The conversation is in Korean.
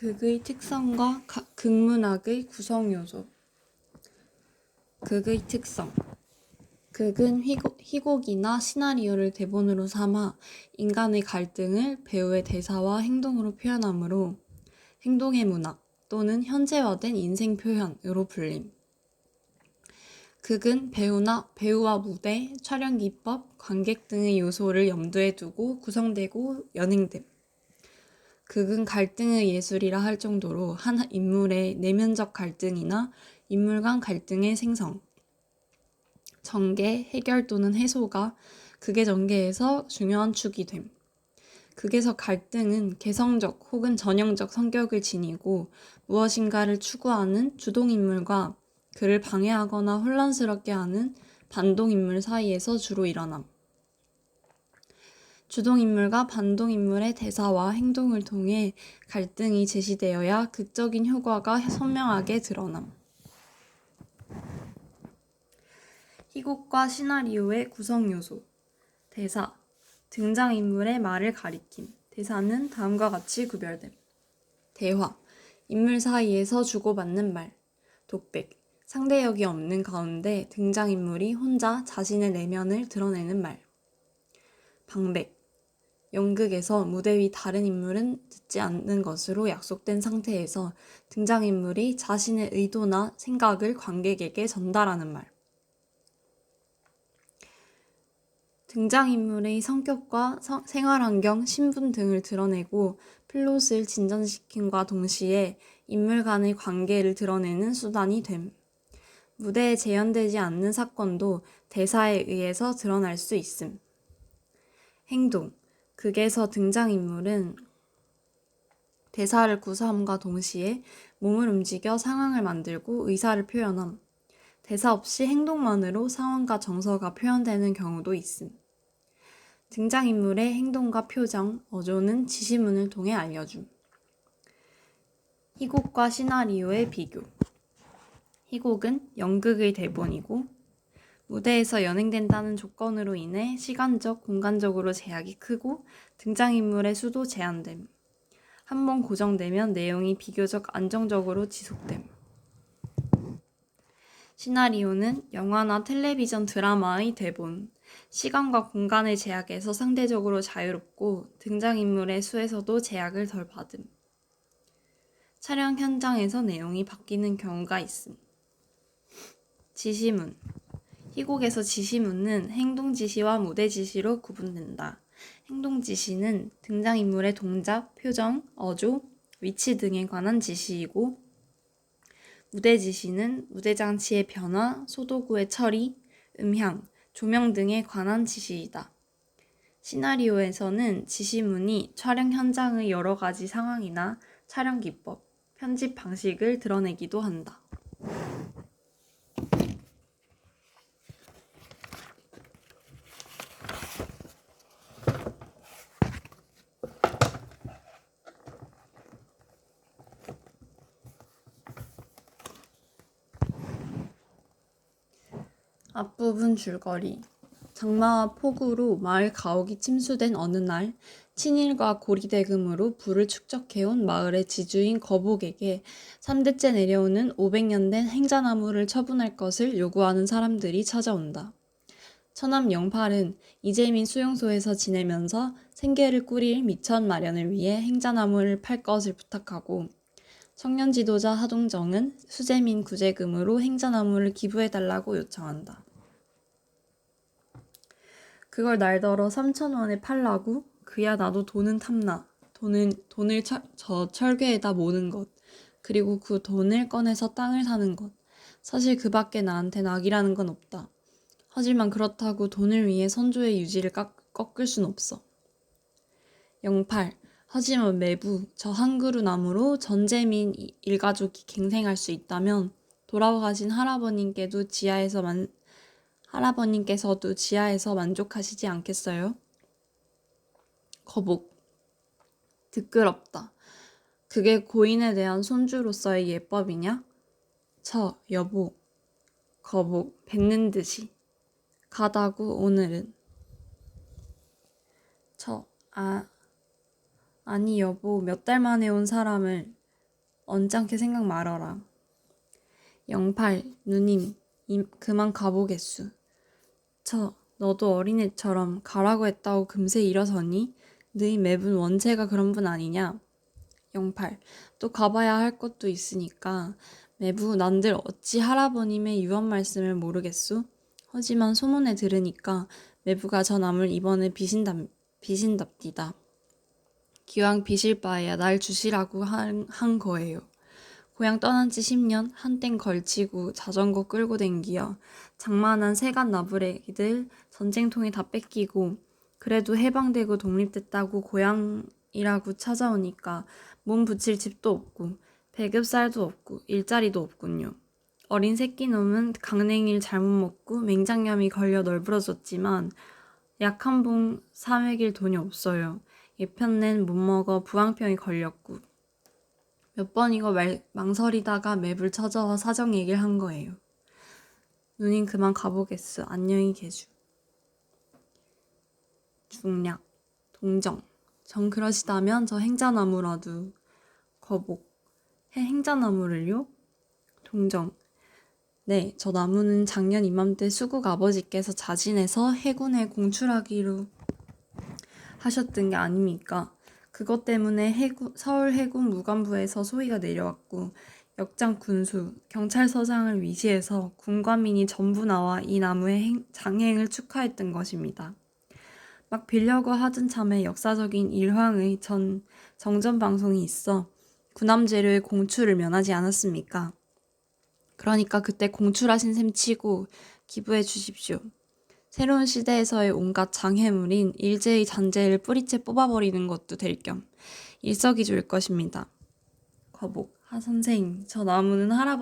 극의 특성과 극문학의 구성요소. 극의 특성. 극은 희곡이나 시나리오를 대본으로 삼아 인간의 갈등을 배우의 대사와 행동으로 표현하므로 행동의 문학 또는 현재화된 인생 표현으로 불림. 극은 배우와 무대, 촬영 기법, 관객 등의 요소를 염두에 두고 구성되고 연행됨. 극은 갈등의 예술이라 할 정도로 한 인물의 내면적 갈등이나 인물 간 갈등의 생성, 전개, 해결 또는 해소가 극의 전개에서 중요한 축이 됨. 극에서 갈등은 개성적 혹은 전형적 성격을 지니고 무엇인가를 추구하는 주동인물과 그를 방해하거나 혼란스럽게 하는 반동인물 사이에서 주로 일어남. 주동인물과 반동인물의 대사와 행동을 통해 갈등이 제시되어야 극적인 효과가 선명하게 드러남. 희곡과 시나리오의 구성요소. 대사. 등장인물의 말을 가리킴. 대사는 다음과 같이 구별됨. 대화. 인물 사이에서 주고받는 말. 독백. 상대역이 없는 가운데 등장인물이 혼자 자신의 내면을 드러내는 말. 방백. 연극에서 무대 위 다른 인물은 듣지 않는 것으로 약속된 상태에서 등장인물이 자신의 의도나 생각을 관객에게 전달하는 말. 등장인물의 성격과 생활환경, 신분 등을 드러내고 플롯을 진전시킴과 동시에 인물 간의 관계를 드러내는 수단이 됨. 무대에 재현되지 않는 사건도 대사에 의해서 드러날 수 있음. 행동. 극에서 등장인물은 대사를 구사함과 동시에 몸을 움직여 상황을 만들고 의사를 표현함. 대사 없이 행동만으로 상황과 정서가 표현되는 경우도 있음. 등장인물의 행동과 표정, 어조는 지시문을 통해 알려줌. 희곡과 시나리오의 비교. 희곡은 연극의 대본이고 무대에서 연행된다는 조건으로 인해 시간적, 공간적으로 제약이 크고 등장인물의 수도 제한됨. 한번 고정되면 내용이 비교적 안정적으로 지속됨. 시나리오는 영화나 텔레비전 드라마의 대본, 시간과 공간의 제약에서 상대적으로 자유롭고 등장인물의 수에서도 제약을 덜 받음. 촬영 현장에서 내용이 바뀌는 경우가 있음. 지시문. 희곡에서 지시문은 행동 지시와 무대 지시로 구분된다. 행동 지시는 등장인물의 동작, 표정, 어조, 위치 등에 관한 지시이고 무대 지시는 무대 장치의 변화, 소도구의 처리, 음향, 조명 등에 관한 지시이다. 시나리오에서는 지시문이 촬영 현장의 여러 가지 상황이나 촬영 기법, 편집 방식을 드러내기도 한다. 앞부분 줄거리. 장마와 폭우로 마을 가옥이 침수된 어느 날 친일과 고리대금으로 부를 축적해온 마을의 지주인 거북에게 3대째 내려오는 500년 된 행자나무를 처분할 것을 요구하는 사람들이 찾아온다. 처남 영팔은 이재민 수용소에서 지내면서 생계를 꾸릴 미천 마련을 위해 행자나무를 팔 것을 부탁하고 청년 지도자 하동정은 수재민 구제금으로 행자나무를 기부해달라고 요청한다. 그걸 날더러 3,000원에 팔라고? 그야 나도 돈은 탐나. 돈을 저 철괴에다 모는 것. 그리고 그 돈을 꺼내서 땅을 사는 것. 사실 그 밖에 나한텐 악이라는 건 없다. 하지만 그렇다고 돈을 위해 선조의 유지를 꺾을 순 없어. 영팔. 하지만 매부, 저 한 그루 나무로 전재민 일가족이 갱생할 수 있다면 돌아가신 할아버님께서도 지하에서 만족하시지 않겠어요? 거북. 듣끄럽다. 그게 고인에 대한 손주로서의 예법이냐? 여보. 거북, 뱉는 듯이. 가다구 오늘은. 아니 여보, 몇 달 만에 온 사람을. 언짢게 생각 말어라. 08. 누님, 그만 가보겠수. 너도 어린애처럼 가라고 했다고 금세 일어서니? 너희 매분 원체가 그런 분 아니냐? 08. 또 가봐야 할 것도 있으니까 매부 난들 어찌 할아버님의 유언 말씀을 모르겠소? 하지만 소문에 들으니까 매부가 저 남을 이번에 빚인답디다. 기왕 빚일 바에야 날 주시라고 한 거예요. 고향 떠난 지 10년 한땡 걸치고 자전거 끌고 댕기어 장만한 세간 나부레기들 전쟁통에 다 뺏기고 그래도 해방되고 독립됐다고 고향이라고 찾아오니까 몸 붙일 집도 없고 배급살도 없고 일자리도 없군요. 어린 새끼놈은 강냉이를 잘못 먹고 맹장염이 걸려 널브러졌지만 약 한 봉 사 먹일 돈이 없어요. 예편낸 못 먹어 부항병이 걸렸고 몇 번이고 망설이다가 매불 찾아와 사정 얘기를 한 거예요. 누님 그만 가보겠어. 안녕히 계주. 중략, 동정. 정 그러시다면 저 행자나무라도. 거복. 행자나무를요? 동정. 네, 저 나무는 작년 이맘때 수국 아버지께서 자진해서 해군에 공출하기로 하셨던 게 아닙니까? 그것 때문에 서울 해군 무관부에서 소위가 내려왔고 역장 군수, 경찰서장을 위시해서 군관민이 전부 나와 이 나무의 장행을 축하했던 것입니다. 막 빌려고 하던 참에 역사적인 일황의 정전방송이 있어 군함재료의 공출을 면하지 않았습니까? 그러니까 그때 공출하신 셈 치고 기부해 주십시오. 새로운 시대에서의 온갖 장애물인 일제의 잔재를 뿌리째 뽑아버리는 것도 될 겸 일석이조일 것입니다. 거복, 선생, 저 나무는 할아버지